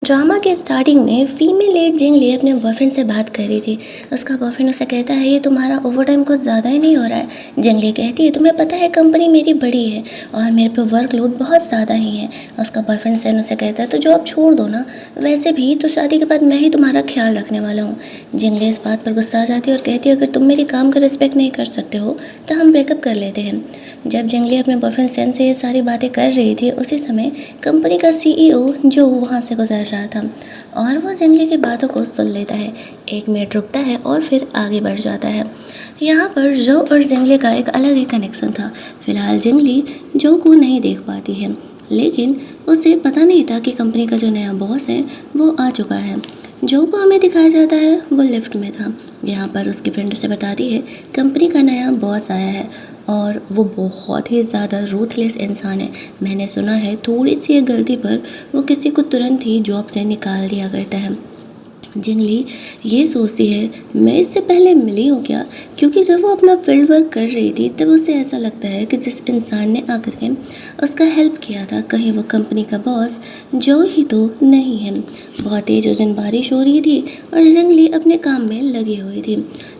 Drama के starting में female lead Zhengli अपने बॉयफ्रेंड से बात कर रही थी। उसका बॉयफ्रेंड उसे कहता है ये तुम्हारा ओवरटाइम कुछ ज़्यादा ही नहीं हो रहा है। जिंगली कहती है तुम्हें पता है कंपनी मेरी बड़ी है और मेरे पे वर्कलोड बहुत ज़्यादा ही है। उसका बॉयफ्रेंड सैन उसे कहता है तो जॉब छोड़ दो ना, वैसे भी तो शादी के बाद मैं ही तुम्हारा ख्याल रखने वाला हूँ। जिंगली इस बात पर गुस्सा आ जाती है और कहती है अगर तुम मेरे काम का रिस्पेक्ट नहीं कर सकते हो तो हम ब्रेकअप कर लेते हैं। जब जिंगली अपने बॉयफ्रेंड सैन से ये सारी बातें कर रही थी उसी समय कंपनी का सीईओ जो वहाँ से गुजर रहा था और वो जिंगली की बातों को सुन लेता है। एक मिनट रुकता है और फिर आगे बढ़ जाता है। यहाँ पर जो और जिंगली का एक अलग ही कनेक्शन था। फिलहाल जिंगली जो को नहीं देख पाती है, लेकिन उसे पता नहीं था कि कंपनी का जो नया बॉस है वो आ चुका है। जो को हमें दिखाया जाता है वो लिफ्ट में था। यहाँ पर उसकी फ्रेंड से बताती है कंपनी का नया बॉस आया है और वो बहुत ही ज़्यादा रूथलेस इंसान है। मैंने सुना है थोड़ी सी एक गलती पर वो किसी को तुरंत ही जॉब से निकाल दिया करता है। जिंगली ये सोचती है मैं इससे पहले मिली हूँ क्या, क्योंकि जब वो अपना फील्ड वर्क कर रही थी तब उसे ऐसा लगता है कि जिस इंसान ने आकर के उसका हेल्प किया था कहीं वो कंपनी का बॉस जो ही तो नहीं है। बहुत तेज उस दिन बारिश हो रही थी और जिंगली अपने काम में लगी हुई थी,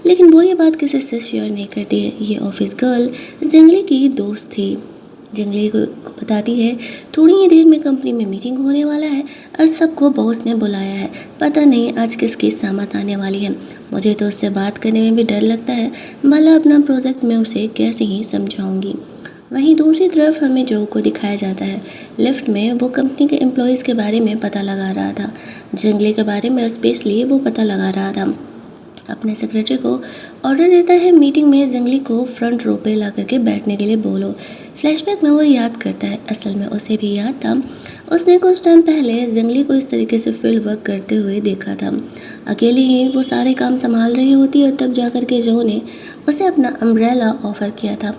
लेकिन वो ये बात किसी से शेयर नहीं करती है। ये ऑफिस गर्ल जिंगली की दोस्त थी। जिंगली को बताती है थोड़ी ही देर में कंपनी में मीटिंग होने वाला है और सबको बॉस ने बुलाया है। पता नहीं आज किसकी सामत आने वाली है। मुझे तो उससे बात करने में भी डर लगता है, भला अपना प्रोजेक्ट मैं उसे कैसे ही समझाऊंगी। वहीं दूसरी तरफ हमें जो को दिखाया जाता है। लिफ्ट में वो कंपनी के एम्प्लॉयज़ के बारे में पता लगा रहा था। जिंगली के बारे में स्पेशली वो पता लगा रहा था। अपने सेक्रेटरी को ऑर्डर देता है मीटिंग में जिंगली को फ्रंट रो पे ला करके बैठने के लिए बोलो। फ्लैशबैक में वो याद करता है असल में उसे भी याद था, उसने कुछ टाइम पहले जिंगली को इस तरीके से फील्ड वर्क करते हुए देखा था। अकेली ही वो सारे काम संभाल रही होती और तब जाकर के जो ने उसे अपना अम्ब्रेला ऑफर किया था।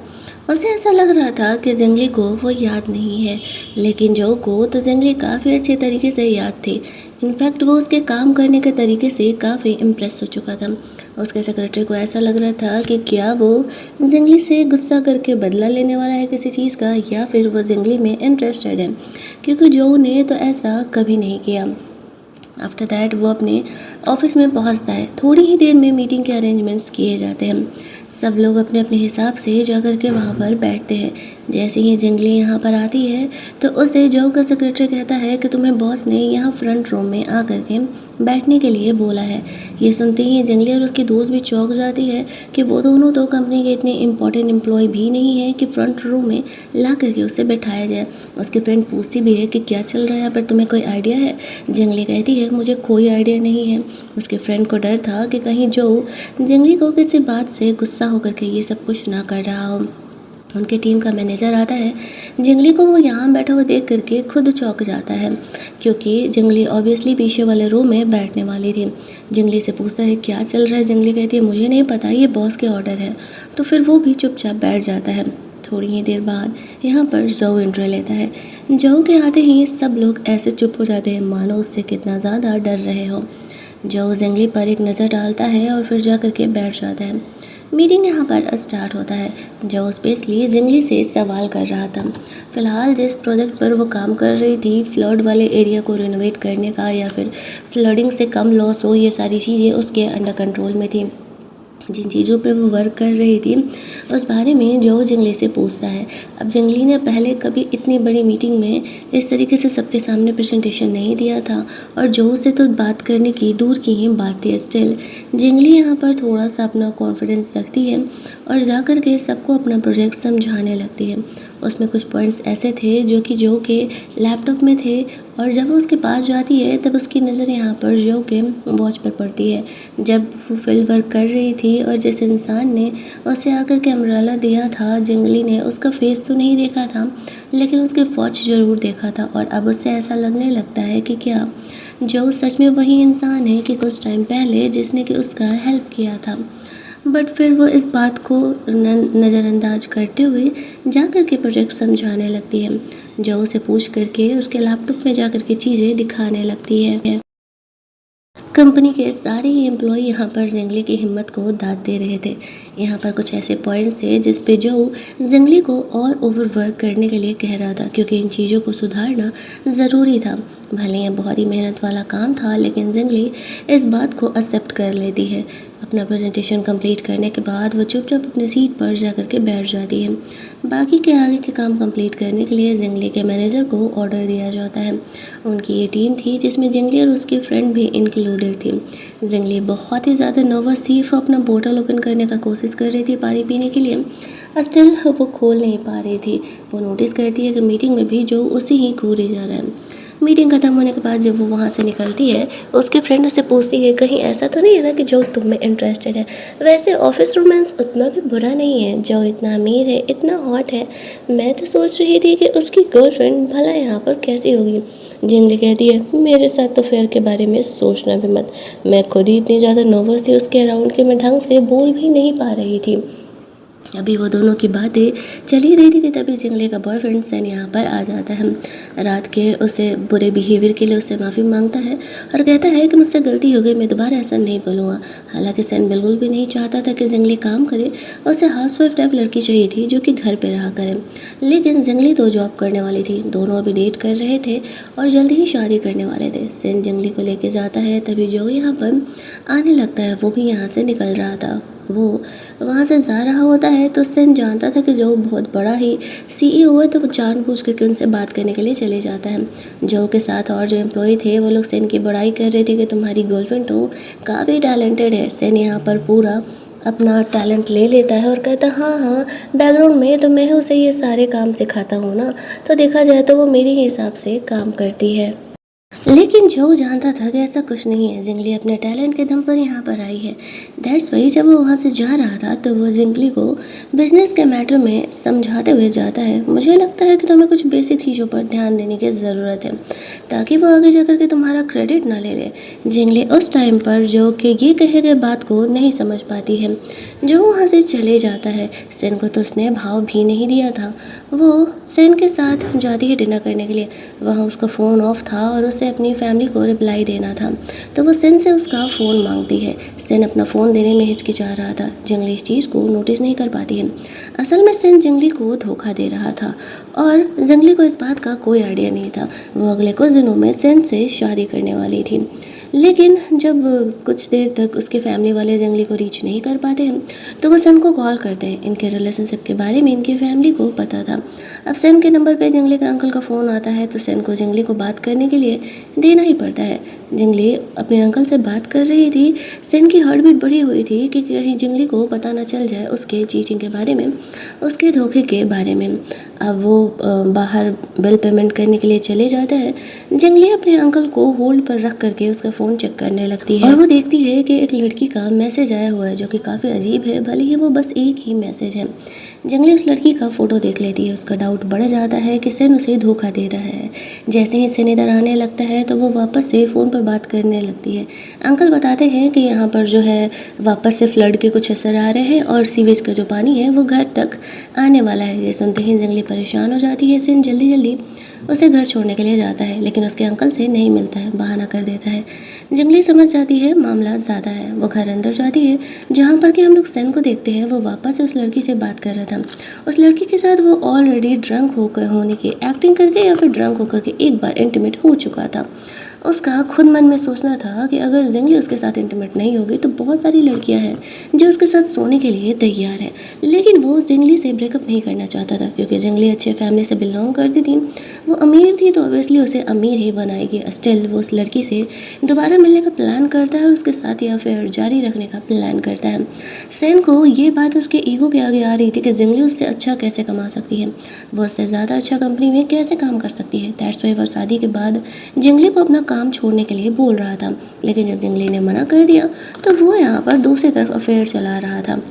उसे ऐसा लग रहा था कि जिंगली को वो याद नहीं है, लेकिन जो को तो जिंगली काफ़ी अच्छे तरीके से याद थी। इनफैक्ट वो उसके काम करने के तरीके से काफ़ी इम्प्रेस हो चुका था। उसके सेक्रेटरी को ऐसा लग रहा था कि क्या वो जिंगली से गुस्सा करके बदला लेने वाला है किसी चीज़ का, या फिर वो जिंगली में इंटरेस्टेड है, क्योंकि जो ने तो ऐसा कभी नहीं किया। आफ्टर दैट वो अपने ऑफिस में पहुंचता है। थोड़ी ही देर में मीटिंग के अरेंजमेंट्स किए जाते हैं। सब लोग अपने अपने हिसाब से जा कर के वहाँ पर बैठते हैं। जैसे ही जिंगली यहाँ पर आती है तो उसे जो का सेक्रेटरी कहता है कि तुम्हें बॉस ने यहाँ फ्रंट रूम में आ कर के बैठने के लिए बोला है। ये सुनते ही जिंगली और उसकी दोस्त भी चौंक जाती है कि वो दोनों तो कंपनी के इतने इंपॉर्टेंट एम्प्लॉय भी नहीं है कि फ्रंट रूम में ला करके उसे बैठाया जाए। उसकी फ्रेंड पूछती भी है कि क्या चल रहा है यहाँ पर, तुम्हें कोई आइडिया है। जिंगली कहती है मुझे कोई आइडिया नहीं है। उसके फ्रेंड को डर था कि कहीं जो जिंगली को किसी बात से गुस्सा होकर के ये सब कुछ ना कर रहा हो। उनके टीम का मैनेजर आता है। जिंगली को वो यहाँ बैठा हुआ देख करके खुद चौंक जाता है, क्योंकि जिंगली ऑब्वियसली पीछे वाले रूम में बैठने वाली थी। जिंगली से पूछता है क्या चल रहा है। जिंगली कहती है मुझे नहीं पता, ये बॉस के ऑर्डर है। तो फिर वो भी चुपचाप बैठ जाता है। थोड़ी ही देर बाद यहाँ पर जो एंट्री लेता है। जो के आते ही सब लोग ऐसे चुप हो जाते हैं मानो उससे कितना ज़्यादा डर रहे हो। जो जिंगली पर एक नज़र डालता है और फिर जा करके बैठ जाता है। मीटिंग यहाँ पर स्टार्ट होता है। जो स्पेशली जिंगली से सवाल कर रहा था फ़िलहाल जिस प्रोजेक्ट पर वो काम कर रही थी, फ्लड वाले एरिया को रिनोवेट करने का या फिर फ्लडिंग से कम लॉस हो, ये सारी चीज़ें उसके अंडर कंट्रोल में थी। जिन चीज़ों पे वो वर्क कर रही थी उस बारे में जो जिंगली से पूछता है। अब जिंगली ने पहले कभी इतनी बड़ी मीटिंग में इस तरीके से सबके सामने प्रेजेंटेशन नहीं दिया था और जो से तो बात करने की दूर की ही बात थी। स्टिल जिंगली यहाँ पर थोड़ा सा अपना कॉन्फिडेंस रखती है और जा कर के सबको अपना प्रोजेक्ट समझाने लगती है। उसमें कुछ पॉइंट्स ऐसे थे जो कि जो के लैपटॉप में थे और जब वो उसके पास जाती है तब उसकी नज़र यहाँ पर जो के वॉच पर पड़ती है। जब वो फील्ड वर्क कर रही थी और जिस इंसान ने उसे आकर के अम्ब्रेला दिया था, जिंगली ने उसका फेस तो नहीं देखा था लेकिन उसके वॉच ज़रूर देखा था और अब उससे ऐसा लगने लगता है कि क्या जो सच में वही इंसान है कि कुछ टाइम पहले जिसने कि उसका हेल्प किया था। बट फिर वो इस बात को नज़रअंदाज करते हुए जा कर के प्रोजेक्ट समझाने लगती है। जो उसे पूछ करके उसके लैपटॉप में जा कर के चीज़ें दिखाने लगती है। कंपनी के सारे ही एम्प्लॉय यहाँ पर जंगली की हिम्मत को दाद दे रहे थे। यहाँ पर कुछ ऐसे पॉइंट्स थे जिस पे जो जंगली को और ओवरवर्क करने के लिए कह रहा था, क्योंकि इन चीज़ों को सुधारना ज़रूरी था। भले यह बहुत ही मेहनत वाला काम था, लेकिन जंगली इस बात को एक्सेप्ट कर लेती है। अपना प्रेजेंटेशन कंप्लीट करने के बाद वो चुपचाप अपनी सीट पर जा कर के बैठ जाती है। बाकी के आगे के काम कंप्लीट करने के लिए जंगली के मैनेजर को ऑर्डर दिया जाता है। उनकी ये टीम थी जिसमें जंगली और उसकी फ्रेंड भी इंक्लूडेड थी। जंगली बहुत ही ज़्यादा नर्वस थी। वो अपना बोतल ओपन करने का कोशिश कर रही थी पानी पीने के लिए, स्टिल वो खोल नहीं पा रही थी। वो नोटिस करती है कि मीटिंग में भी जो उसी ही घूरे जा रहा है। मीटिंग खत्म होने के बाद जब वो वहाँ से निकलती है, उसके फ्रेंड उससे पूछती है कहीं ऐसा तो नहीं है ना कि जो तुम में इंटरेस्टेड है। वैसे ऑफिस रोमांस उतना भी बुरा नहीं है, जो इतना अमीर है, इतना हॉट है। मैं तो सोच रही थी कि उसकी गर्लफ्रेंड भला यहाँ पर कैसी होगी। जंगली कहती है मेरे साथ तो फेयर के बारे में सोचना भी मत। मैं खुद ही इतनी ज़्यादा नर्वस थी उसके अराउंड कि मैं ढंग से बोल भी नहीं पा रही थी। अभी वो दोनों की बातें चल ही रही थी कि तभी जंगली का बॉयफ्रेंड सैन यहाँ पर आ जाता है। रात के उसे बुरे बिहेवियर के लिए उससे माफ़ी मांगता है और कहता है कि मुझसे गलती हो गई, मैं दोबारा ऐसा नहीं बोलूँगा। हालांकि सैन बिल्कुल भी नहीं चाहता था कि जंगली काम करे। उसे हाउसवाइफ टाइप लड़की चाहिए थी जो कि घर पर रहा करे, लेकिन जंगली तो जॉब करने वाली थी। दोनों अभी डेट कर रहे थे और जल्दी ही शादी करने वाले थे। सैन जंगली को लेके जाता है, तभी जो यहाँ पर आने लगता है वो भी यहाँ से निकल रहा था। वो वहाँ से जा रहा होता है तो सेन जानता था कि जो बहुत बड़ा ही सीईओ है, तो वो जानबूझ करके उनसे बात करने के लिए चले जाता है। जो के साथ और जो एम्प्लॉय थे वो लोग सेन की बड़ाई कर रहे थे कि तुम्हारी गर्लफ्रेंड तो काफ़ी टैलेंटेड है। सेन यहाँ पर पूरा अपना टैलेंट ले लेता है और कहता है हाँ हाँ, बैकग्राउंड में तो मैं उसे ये सारे काम सिखाता हूँ ना, तो देखा जाए तो वो मेरे ही हिसाब से काम करती है। लेकिन जो जानता था कि ऐसा कुछ नहीं है, जंगली अपने टैलेंट के दम पर यहाँ पर आई है। दैट्स वाई जब वो वहाँ से जा रहा था तो वो जंगली को बिजनेस के मैटर में समझाते हुए जाता है, मुझे लगता है कि तुम्हें कुछ बेसिक चीज़ों पर ध्यान देने की ज़रूरत है ताकि वो आगे जाकर के तुम्हारा क्रेडिट ना ले ले। जंगली उस टाइम पर जो कि ये कहे गए बात को नहीं समझ पाती है। जो वहाँ से चले जाता है, सेन को तो उसने भाव भी नहीं दिया था। वो सेन के साथ जाती है डिनर करने के लिए। वहाँ उसका फ़ोन ऑफ था और उसे अपनी फैमिली को रिप्लाई देना था, तो वो सेन से उसका फ़ोन मांगती है। सेन अपना फ़ोन देने में हिचकिचा रहा था। जंगली इस चीज़ को नोटिस नहीं कर पाती है। असल में सेन जंगली को धोखा दे रहा था और जंगली को इस बात का कोई आइडिया नहीं था। वो अगले कुछ दिनों में सेन से शादी करने वाली थी। लेकिन जब कुछ देर तक उसके फैमिली वाले जंगली को रीच नहीं कर पाते हैं, तो वो सन को कॉल करते हैं। इनके रिलेशनशिप के बारे में इनकी फैमिली को पता था। अब सेन के नंबर पे जंगली के अंकल का फ़ोन आता है, तो सेन को जंगली को बात करने के लिए देना ही पड़ता है। जंगली अपने अंकल से बात कर रही थी। सेन की हार्ट बीट बढ़ी हुई थी कि कहीं जंगली को पता न चल जाए उसके चीटिंग के बारे में, उसके धोखे के बारे में। अब वो बाहर बिल पेमेंट करने के लिए चले जाता है। जंगली अपने अंकल को होल्ड पर रख करके उसका फ़ोन चेक करने लगती है और वो देखती है कि एक लड़की का मैसेज आया हुआ है जो कि काफ़ी अजीब है, भले ही वो बस एक ही मैसेज है। जंगली उस लड़की का फ़ोटो देख लेती है। उसका डाउट बढ़ जाता है कि सेन उसे धोखा दे रहा है। जैसे ही सेन इधर आने लगता है तो वो वापस से फ़ोन पर बात करने लगती है। अंकल बताते हैं कि यहाँ पर जो है वापस से फ्लड के कुछ असर आ रहे हैं और सीवेज का जो पानी है वो घर तक आने वाला है। ये सुनते ही जंगली परेशान हो जाती है। सेन जल्दी जल्दी उसे घर छोड़ने के लिए जाता है, लेकिन उसके अंकल से नहीं मिलता है, बहाना कर देता है। जंगली समझ जाती है मामला ज़्यादा है। वो घर अंदर जाती है, जहाँ पर कि हम लोग सेन को देखते हैं वो वापस से उस लड़की से बात कर रहा था। उस लड़की के साथ वो ऑलरेडी ड्रंक होकर होने की एक्टिंग करके या फिर ड्रंक होकर के एक बार इंटीमेट हो चुका था। उसका खुद मन में सोचना था कि अगर जंगली उसके साथ इंटीमेट नहीं होगी तो बहुत सारी लड़कियां हैं जो उसके साथ सोने के लिए तैयार है। लेकिन वो जंगली से ब्रेकअप नहीं करना चाहता था, क्योंकि जंगली अच्छे फैमिली से बिलोंग करती थी। वो अमीर थी तो ऑब्वियसली उसे अमीर ही बनाएगी। स्टिल वो उस लड़की से दोबारा मिलने का प्लान करता है और उसके साथ ही अफेयर जारी रखने का प्लान करता है। सेन को ये बात उसके ईगो के आगे आ रही थी कि जंगली उससे अच्छा कैसे कमा सकती है, वो उससे ज़्यादा अच्छा कंपनी में कैसे काम कर सकती है। दैट्स वाई वो शादी के बाद जंगली को अपना काम छोड़ने के लिए बोल रहा था। लेकिन जब जंगली ने मना कर दिया तो वो यहाँ पर दूसरी तरफ अफेयर चला रहा था,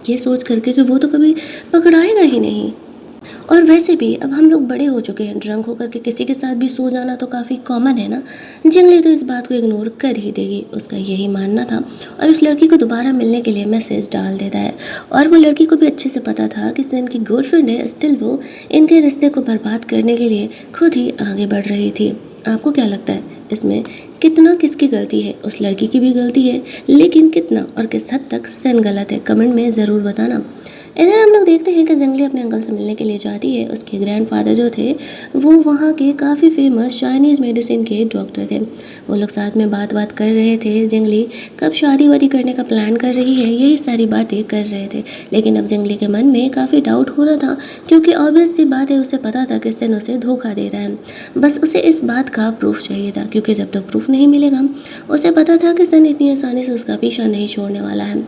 ये सोच करके कि वो तो कभी पकड़ाएगा ही नहीं। और वैसे भी अब हम लोग बड़े हो चुके हैं, ड्रंक होकर के किसी के साथ भी सो जाना तो काफ़ी कॉमन है ना। जंगली तो इस बात को इग्नोर कर ही देगी, उसका यही मानना था। और उस लड़की को दोबारा मिलने के लिए मैसेज डाल देता है। और वो लड़की को भी अच्छे से पता था कि सेन की गर्लफ्रेंड है, स्टिल वो इनके रिश्ते को बर्बाद करने के लिए खुद ही आगे बढ़ रही थी। आपको क्या लगता है इसमें कितना किसकी गलती है? उस लड़की की भी गलती है, लेकिन कितना और किस हद तक सन गलत है? कमेंट में ज़रूर बताना। इधर हम लोग देखते हैं कि जंगली अपने अंकल से मिलने के लिए जाती है। उसके ग्रैंडफ़ादर जो थे वो वहाँ के काफ़ी फेमस चाइनीज़ मेडिसिन के डॉक्टर थे। वो लोग साथ में बात कर रहे थे। जंगली कब शादी वादी करने का प्लान कर रही है, यही सारी बातें कर रहे थे। लेकिन अब जंगली के मन में काफ़ी डाउट हो रहा था, क्योंकि ऑब्वियस सी बात है, उसे पता था कि सन उसे धोखा दे रहा है। बस उसे इस बात का प्रूफ चाहिए था, क्योंकि जब तक प्रूफ नहीं मिलेगा उसे पता था कि सन इतनी आसानी से उसका पीछा नहीं छोड़ने वाला है।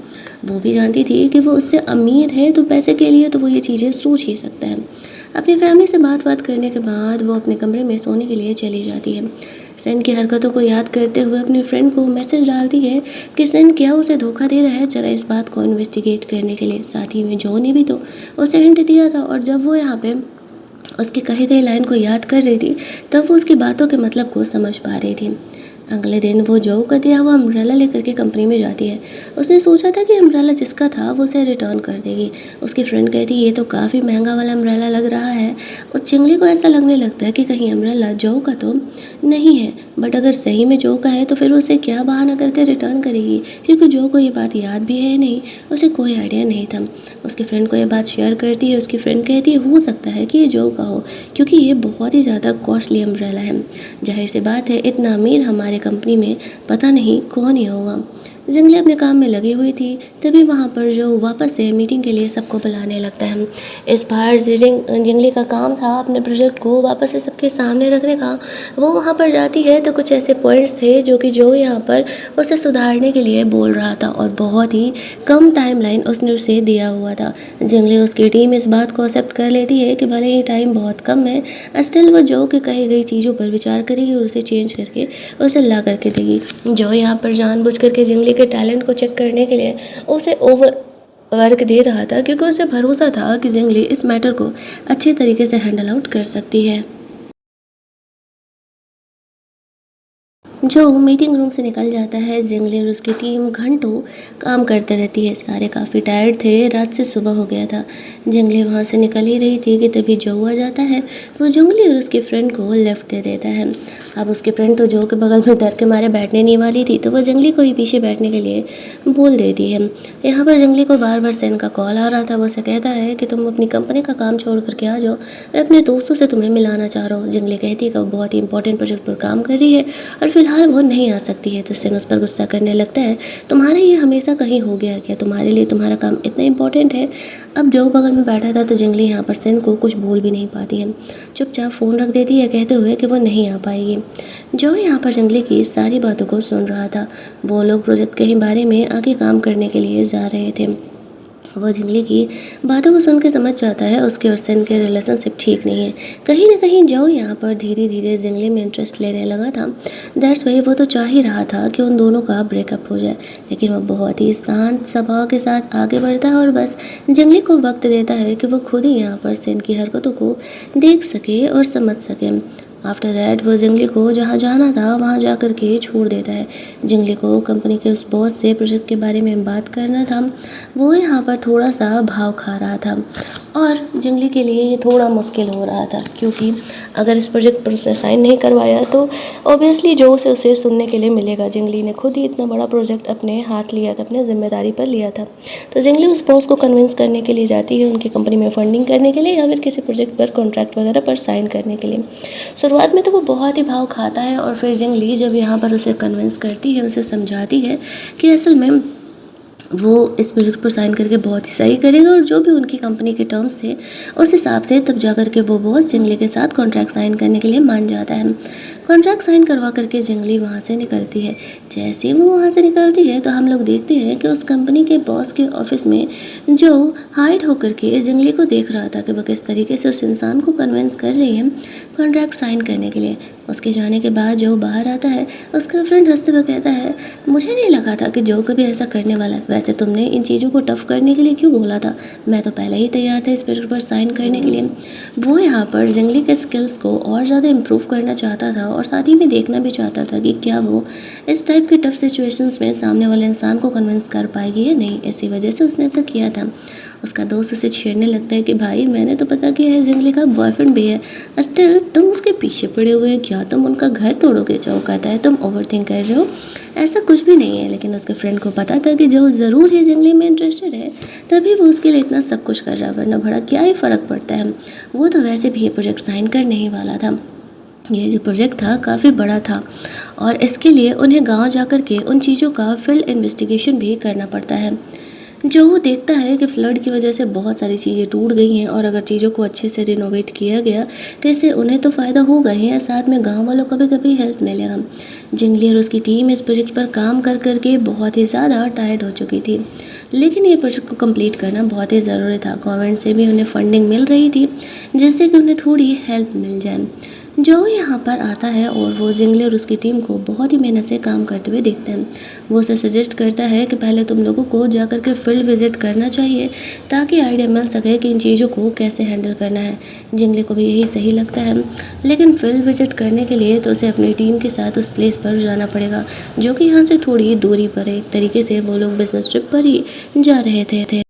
वो भी जानती थी कि वो उससे अमीर है, तो पैसे के लिए तो वो ये चीज़ें सोच ही सकता है। अपनी फैमिली से बात करने के बाद वो अपने कमरे में सोने के लिए चली जाती है। सन की हरकतों को याद करते हुए अपनी फ्रेंड को मैसेज डालती है कि सन क्या उसे धोखा दे रहा है, जरा इस बात को इन्वेस्टिगेट करने के लिए। साथ ही में जो ने भी तो उसे हिंट दिया था, और जब वो यहाँ पे उसकी कही गई लाइन को याद कर रही थी, तब वो उसकी बातों के मतलब को समझ पा रही थी। अगले दिन वो जो का दिया हुआ अम्ब्रेला लेकर के कंपनी में जाती है। उसने सोचा था कि अम्ब्रेला जिसका था वो उसे रिटर्न कर देगी। उसकी फ्रेंड कहती ये तो काफ़ी महंगा वाला अम्ब्रेला लग रहा है। उस चिंगली को ऐसा लगने लगता है कि कहीं अम्ब्रेला जो का तो नहीं है, बट अगर सही में जो का है तो फिर उसे क्या बहाना करके रिटर्न करेगी, क्योंकि जो को ये बात याद भी है नहीं, उसे कोई आइडिया नहीं था। उसकी फ्रेंड को ये बात शेयर करती है। उसकी फ्रेंड कहती है हो सकता है कि ये जो का हो, क्योंकि ये बहुत ही ज़्यादा कॉस्टली अम्ब्रेला है। जाहिर सी बात है, इतना अमीर हमारे कंपनी में पता नहीं कौन ही होगा। जंगली अपने काम में लगी हुई थी, तभी वहाँ पर जो वापस से मीटिंग के लिए सबको बुलाने लगता है। इस बार जंगली का काम था अपने प्रोजेक्ट को वापस से सबके सामने रखने का। वो वहाँ पर जाती है तो कुछ ऐसे पॉइंट्स थे जो कि जो यहाँ पर उसे सुधारने के लिए बोल रहा था, और बहुत ही कम टाइमलाइन उसने उसे दिया हुआ था। जंगली उसकी टीम इस बात को एक्सेप्ट कर लेती है कि भले ही टाइम बहुत कम है, स्टिल वो जो कि कही गई चीज़ों पर विचार करेगी और उसे चेंज करके उसे ला करके देगी। जो यहाँ पर जानबूझ करके जंगली के टैलेंट को चेक करने के लिए उसे ओवर वर्क दे रहा था, क्योंकि उसे भरोसा था कि जंगली इस मैटर को अच्छे तरीके से हैंडल आउट कर सकती है। जो मीटिंग रूम से निकल जाता है, जंगली और उसकी टीम घंटों काम करते रहती है। सारे काफ़ी टायर्ड थे, रात से सुबह हो गया था। जंगली वहाँ से निकल ही रही थी कि तभी जो आ जाता है। वो जंगली और उसकी फ्रेंड को लिफ्ट दे देता है। अब उसकी फ्रेंड तो जो के बगल में डर के मारे बैठने नहीं वाली थी, तो वो जंगली को ही पीछे बैठने के लिए बोल देती है। यहाँ पर जंगली को बार बार सैन का कॉल आ रहा था। वो उसे कहता है कि तुम अपनी कंपनी का काम छोड़ करके आ जाओ, मैं अपने दोस्तों से तुम्हें मिलाना चाह रहा हूँ। जंगली कहती है कि वो बहुत ही इंपॉर्टेंट प्रोजेक्ट पर काम कर रही है और फिलहाल वो नहीं आ सकती है। तो सैन उस पर गुस्सा करने लगता है, तुम्हारा ये हमेशा कहीं हो गया क्या? तुम्हारे लिए तुम्हारा काम इतना इंपॉर्टेंट है? अब जो बगल में बैठा था, तो जंगली यहाँ पर सैन को कुछ बोल भी नहीं पाती है। चुपचाप फ़ोन रख देती है, कहते हुए कि वो नहीं आ पाएगी। जो यहाँ पर जंगली की सारी बातों को सुन रहा था। वो लोग प्रोजेक्ट के ही बारे में आगे काम करने के लिए जा रहे थे। वो जंगली की बातों को सुन के समझ जाता है उसके और सेन के रिलेशनशिप ठीक नहीं है। कहीं ना कहीं जो यहाँ पर धीरे धीरे जंगली में इंटरेस्ट लेने लगा था। दैट्स वाई वो तो चाह ही रहा था कि उन दोनों का ब्रेकअप हो जाए, लेकिन वो बहुत ही शांत स्वभाव के साथ आगे बढ़ता है और बस जंगली को वक्त देता है कि वो खुद ही यहाँ पर सेन की हरकतों को देख सके और समझ सके। आफ्टर दैट वो जंगली को जहाँ जाना था वहाँ जा कर के छोड़ देता है। जंगली को कंपनी के उस बॉस से प्रोजेक्ट के बारे में बात करना था। वो यहाँ पर थोड़ा सा भाव खा रहा था, और जंगली के लिए ये थोड़ा मुश्किल हो रहा था, क्योंकि अगर इस प्रोजेक्ट पर उसे साइन नहीं करवाया तो ऑब्वियसली जो से उसे सुनने के लिए मिलेगा। जंगली ने खुद ही इतना बड़ा प्रोजेक्ट अपने हाथ लिया था, अपने जिम्मेदारी पर लिया था। तो जंगली उस बॉस को कन्विंस करने के लिए जाती है, उनकी कंपनी में फंडिंग करने के लिए या फिर किसी प्रोजेक्ट पर कॉन्ट्रैक्ट वगैरह पर साइन करने के लिए। शुरुआत में तो वो बहुत ही भाव खाता है, और फिर जंगली जब यहाँ पर उसे कन्विंस करती है, उसे समझाती है कि असल में वो इस प्रोजेक्ट पर साइन करके बहुत ही सही करेगा, और जो भी उनकी कंपनी के टर्म्स थे उस हिसाब से तब जा कर के वो बॉस जंगली के साथ कॉन्ट्रैक्ट साइन करने के लिए मान जाता है। कॉन्ट्रैक्ट साइन करवा करके जंगली वहाँ से निकलती है। जैसे ही वो वहाँ से निकलती है तो हम लोग देखते हैं कि उस कंपनी के बॉस के ऑफिस में जो हाइड होकर के जंगली को देख रहा था कि वो किस तरीके से उस इंसान को कन्विंस कर रही है कॉन्ट्रैक्ट साइन करने के लिए। उसके जाने के बाद जो बाहर आता है, उसका फ्रेंड हंसते हुए कहता है, मुझे नहीं लगा था कि जो कभी ऐसा करने वाला है। वैसे तुमने इन चीज़ों को टफ करने के लिए क्यों बोला था? मैं तो पहले ही तैयार था इस पेपर पर साइन करने के लिए। वो यहाँ पर जंगली के स्किल्स को और ज़्यादा इम्प्रूव करना चाहता था, और साथ ही में देखना भी चाहता था कि क्या वो इस टाइप के टफ सिचुएशंस में सामने वाले इंसान को कन्विंस कर पाएगी या नहीं। इसी वजह से उसने ऐसा किया था। उसका दोस्त उसे छेड़ने लगता है कि भाई मैंने तो पता किया है जिंगली का बॉयफ्रेंड भी है, स्टिल तुम उसके पीछे पड़े हुए हैं, क्या तुम उनका घर तोड़ोगे? जो कहता है तुम ओवर थिंक कर रहे हो, ऐसा कुछ भी नहीं है। लेकिन उसके फ्रेंड को पता था कि जो ज़रूर ही जिंगली में इंटरेस्टेड है, तभी वो उसके लिए इतना सब कुछ कर रहा, वरना बड़ा क्या ही फ़र्क पड़ता है, वो तो वैसे भी ये प्रोजेक्ट साइन करने ही वाला था। ये जो प्रोजेक्ट था काफ़ी बड़ा था और इसके लिए उन्हें गांव जाकर के उन चीज़ों का फील्ड इन्वेस्टिगेशन भी करना पड़ता है। जो वो देखता है कि फ्लड की वजह से बहुत सारी चीज़ें टूट गई हैं और अगर चीज़ों को अच्छे से रिनोवेट किया गया तो इससे उन्हें तो फ़ायदा होगा ही और साथ में गांव वालों को भी कभी हेल्प मिलेगा। जिंगली और उसकी टीम इस प्रोजेक्ट पर काम कर करके बहुत ही ज़्यादा टायर्ड हो चुकी थी, लेकिन ये प्रोजेक्ट को कंप्लीट करना बहुत ही ज़रूरी था। गवर्नमेंट से भी उन्हें फंडिंग मिल रही थी जिससे कि उन्हें थोड़ी हेल्प मिल जाए। जो यहाँ पर आता है और वो जिंगली और उसकी टीम को बहुत ही मेहनत से काम करते हुए देखते हैं। वो उसे सजेस्ट करता है कि पहले तुम लोगों को जाकर के फील्ड विजिट करना चाहिए ताकि आइडिया मिल सके कि इन चीज़ों को कैसे हैंडल करना है। जिंगली को भी यही सही लगता है, लेकिन फील्ड विजिट करने के लिए तो उसे अपनी टीम के साथ उस प्लेस पर जाना पड़ेगा जो कि यहाँ से थोड़ी दूरी पर है। एक तरीके से वो लोग बिजनेस ट्रिप पर ही जा रहे थे।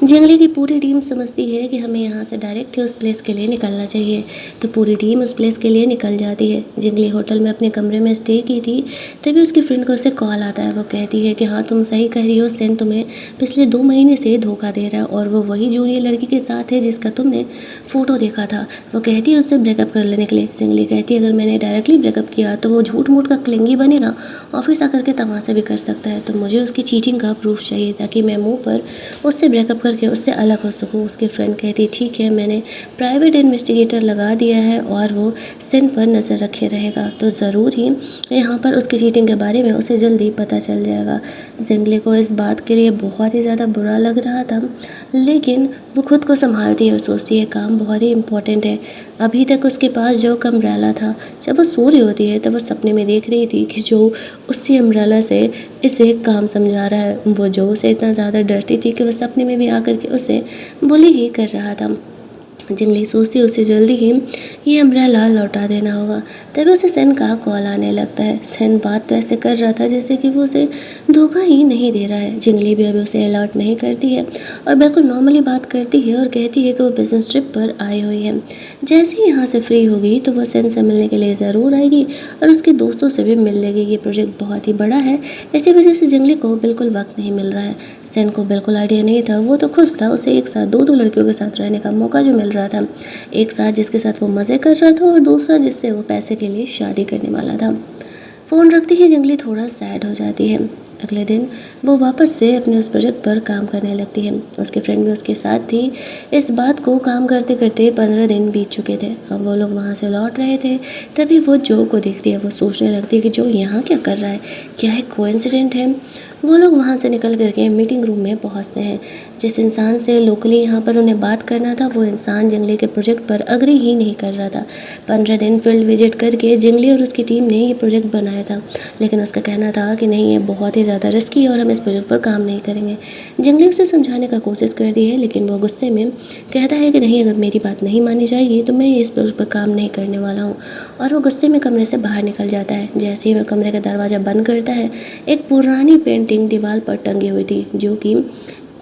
जिंगली की पूरी टीम समझती है कि हमें यहाँ से डायरेक्ट ही उस प्लेस के लिए निकलना चाहिए, तो पूरी टीम उस प्लेस के लिए निकल जाती है। जिंगली होटल में अपने कमरे में स्टे की थी, तभी उसकी फ्रेंड को उससे कॉल आता है। वो कहती है कि हाँ तुम सही कह रही हो, सेन तुम्हें पिछले 2 महीने से धोखा दे रहा है और वो वही जूनियर लड़की के साथ है जिसका तुमने फ़ोटो देखा था। वो कहती है उससे ब्रेकअप कर लेने के लिए। जिंगली कहती है अगर मैंने डायरेक्टली ब्रेकअप किया तो वो झूठ मूठ का क्लिंगी बनेगा, ऑफिस आकर के तमाशा भी कर सकता है, तो मुझे उसकी चीटिंग का प्रूफ चाहिए ताकि मैं मुँह पर उससे ब्रेकअप करके उससे अलग हो सकूँ। उसकी फ्रेंड कहती ठीक है, मैंने प्राइवेट इन्वेस्टिगेटर लगा दिया है और वो सिन पर नज़र रखे रहेगा, तो ज़रूर ही यहाँ पर उसकी चीटिंग के बारे में उसे जल्दी पता चल जाएगा। जिंगली को इस बात के लिए बहुत ही ज़्यादा बुरा लग रहा था, लेकिन वो खुद को संभालती है और सोचती है काम बहुत ही इम्पोर्टेंट है। अभी तक उसके पास जो अम्ब्रेला था, जब वो सो रही होती है तब वो सपने में देख रही थी कि जो उसी अम्ब्रेला से इसे काम समझा रहा है। वो जो उसे इतना ज़्यादा डरती थी कि वो सपने में भी आकर के उसे बुली ही कर रहा था। जिंगली सोचती है उसे जल्दी ही ये अम्ब्रेला लौटा देना होगा। तभी उसे सेन का कॉल आने लगता है। सेन बात तो ऐसे कर रहा था जैसे कि वो उसे धोखा ही नहीं दे रहा है। जिंगली भी अभी उसे अलर्ट नहीं करती है और बिल्कुल नॉर्मली बात करती है और कहती है कि वो बिजनेस ट्रिप पर आई हुई है। जैसे ही यहाँ से फ्री होगी तो वह सेन से मिलने के लिए ज़रूर आएगी और उसके दोस्तों से भी मिल लेगी। ये प्रोजेक्ट बहुत ही बड़ा है, इसी वजह से जिंगली को बिल्कुल वक्त नहीं मिल रहा है। सेन को बिल्कुल आइडिया नहीं था, वो तो खुश था उसे एक साथ दो लड़कियों के साथ रहने का मौका जो मिल रहा था। एक साथ जिसके साथ वो मज़े कर रहा था और दूसरा जिससे वो पैसे के लिए शादी करने वाला था। फ़ोन रखते ही जिंगली थोड़ा सैड हो जाती है। अगले दिन वो वापस से अपने उस प्रोजेक्ट पर काम करने लगती है। उसके फ्रेंड भी उसके साथ थी। इस बात को काम करते करते 15 दिन बीत चुके थे। अब वो लोग वहाँ से लौट रहे थे, तभी वो जो को देखती है। वो सोचने लगती है कि जो यहाँ क्या कर रहा है, क्या है कोइंसिडेंट है। वो लोग वहाँ से निकल करके मीटिंग रूम में पहुँचते हैं। जिस इंसान से लोकली यहाँ पर उन्हें बात करना था, वो इंसान जिंगली के प्रोजेक्ट पर अग्री ही नहीं कर रहा था। 15 दिन फील्ड विजिट करके जिंगली और उसकी टीम ने ये प्रोजेक्ट बनाया था, लेकिन उसका कहना था कि नहीं, ये बहुत ही ज़्यादा रिस्की है और हम इस प्रोजेक्ट पर काम नहीं करेंगे। जिंगली उसे समझाने का कोशिश करती है, लेकिन वो गुस्से में कहता है कि नहीं, अगर मेरी बात नहीं मानी जाएगी तो मैं इस प्रोजेक्ट पर काम नहीं करने वाला हूँ। और वो गुस्से में कमरे से बाहर निकल जाता है। जैसे ही वह कमरे का दरवाज़ा बंद करता है, एक पुरानी पेंटिंग दीवार पर टंगी हुई थी जो कि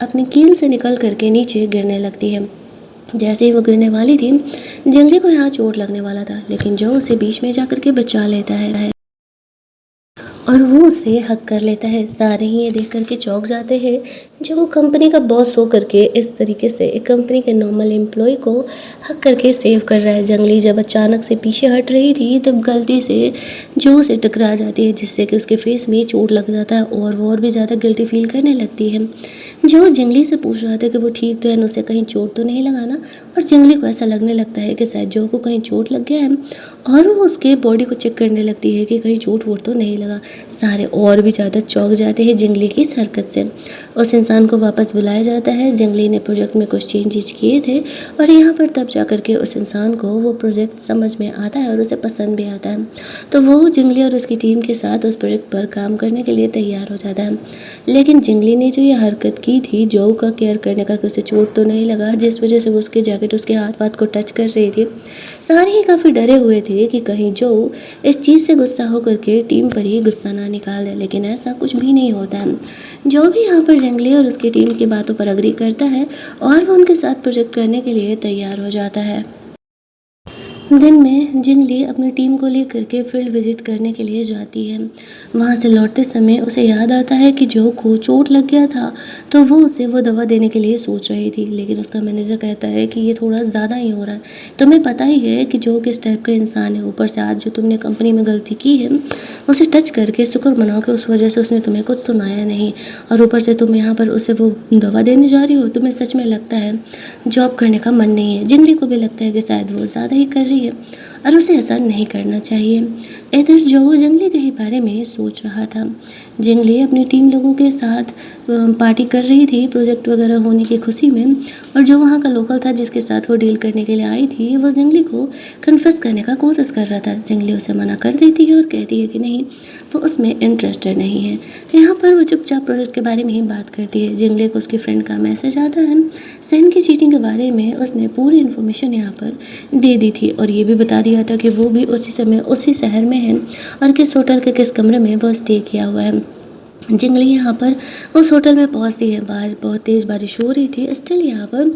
अपनी कील से निकल करके नीचे गिरने लगती है। जैसे ही वो गिरने वाली थी, जिंगली को यहाँ चोट लगने वाला था, लेकिन जो उसे बीच में जाकर के बचा लेता है और वो उसे हक कर लेता है। सारे ही ये देख करके चौंक जाते हैं। जो वो कंपनी का बॉस हो करके इस तरीके से एक कंपनी के नॉर्मल एम्प्लॉय को हक करके सेव कर रहा है। जंगली जब अचानक से पीछे हट रही थी तब गलती से जो उसे टकरा जाती है, जिससे कि उसके फेस में चोट लग जाता है और वो और भी ज़्यादा गिल्टी फील करने लगती है। जो जंगली से पूछ रहा था कि वो ठीक तो है, उसे कहीं चोट तो नहीं लगा ना, और जंगली को ऐसा लगने लगता है कि शायद जो को कहीं चोट लग गया है और वो उसके बॉडी को चेक करने लगती है कि कहीं चोट वोट तो नहीं लगा। सारे और भी ज़्यादा चौंक जाते हैं जंगली की इस हरकत से। उस इंसान को वापस बुलाया जाता है। जंगली ने प्रोजेक्ट में कुछ चेंजेस किए थे और यहाँ पर तब जा कर के उस इंसान को वो प्रोजेक्ट समझ में आता है और उसे पसंद भी आता है, तो वो जंगली और उसकी टीम के साथ उस प्रोजेक्ट पर काम करने के लिए तैयार हो जाता है। लेकिन जंगली ने जो ये हरकत की थी जो का केयर करने का कि उसे चोट तो नहीं लगा, जिस वजह से वो उसकी जैकेट उसके हाथ वाथ को टच कर रही थी, सारे ही काफ़ी डरे हुए थे कि कहीं जो इस चीज़ से गुस्सा होकर के टीम पर ही गुस्सा जुर्माना निकाल दे, लेकिन ऐसा कुछ भी नहीं होता है। जो भी यहाँ पर जंगली और उसकी टीम की बातों पर एग्री करता है और वो उनके साथ प्रोजेक्ट करने के लिए तैयार हो जाता है। दिन में जिंगली अपनी टीम को लेकर के फील्ड विजिट करने के लिए जाती है। वहाँ से लौटते समय उसे याद आता है कि जो को चोट लग गया था, तो वो उसे वो दवा देने के लिए सोच रही थी, लेकिन उसका मैनेजर कहता है कि ये थोड़ा ज़्यादा ही हो रहा है। तुम्हें पता ही है कि जो किस टाइप का इंसान है, ऊपर से आज जो तुमने कंपनी में गलती की है उसे टच करके शुक्र मनाओ कि उस वजह से उसने तुम्हें कुछ सुनाया नहीं, और ऊपर से तुम यहाँ पर उसे वो दवा देने जा रही हो। तुम्हें सच में लगता है जॉब करने का मन नहीं है। जिंगली को भी लगता है कि शायद वो ज़्यादा ही कर रही है और उसे ऐसा नहीं करना चाहिए। इधर जो जंगली के ही बारे में सोच रहा था। जंगली अपनी टीम लोगों के साथ पार्टी कर रही थी प्रोजेक्ट वगैरह होने की खुशी में, और जो वहाँ का लोकल था जिसके साथ वो डील करने के लिए आई थी, वो जंगली को कन्फेस करने का कोशिश कर रहा था। जंगली उसे मना कर देती है और कहती है कि नहीं, वो उसमें इंटरेस्टेड नहीं है। यहाँ पर वो चुपचाप प्रोजेक्ट के बारे में ही बात करती है। जंगली को उसकी फ्रेंड का मैसेज आता है। सेन की चीटिंग के बारे में उसने पूरी इन्फॉर्मेशन यहाँ पर दे दी थी और ये भी बता दिया था कि वो भी उसी समय उसी शहर में है और किस होटल के किस कमरे में वो स्टे किया हुआ है। जिंगली यहाँ पर उस होटल में पहुँचती है। बाहर बहुत तेज़ बारिश हो रही थी, स्टिल यहाँ पर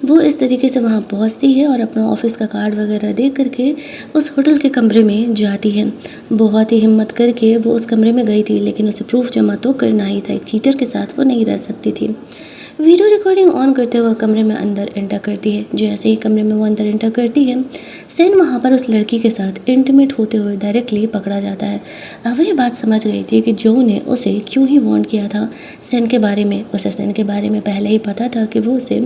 वो इस तरीके से वहाँ पहुँचती है और अपना ऑफिस का कार्ड वगैरह दे करके उस होटल के कमरे में जाती है। बहुत ही हिम्मत करके वो उस कमरे में गई थी, लेकिन उसे प्रूफ जमा तो करना ही था। एक चीटर के साथ वो नहीं रह सकती थी। वीडियो रिकॉर्डिंग ऑन करते हुए कमरे में अंदर एंटर करती है। जैसे ही कमरे में वो अंदर एंटर करती है, सेन वहाँ पर उस लड़की के साथ इंटीमेट होते हुए डायरेक्टली पकड़ा जाता है। अब ये बात समझ गई थी कि जो ने उसे क्यों ही वार्न किया था सेन के बारे में। उसे सेन के बारे में पहले ही पता था कि वो उसे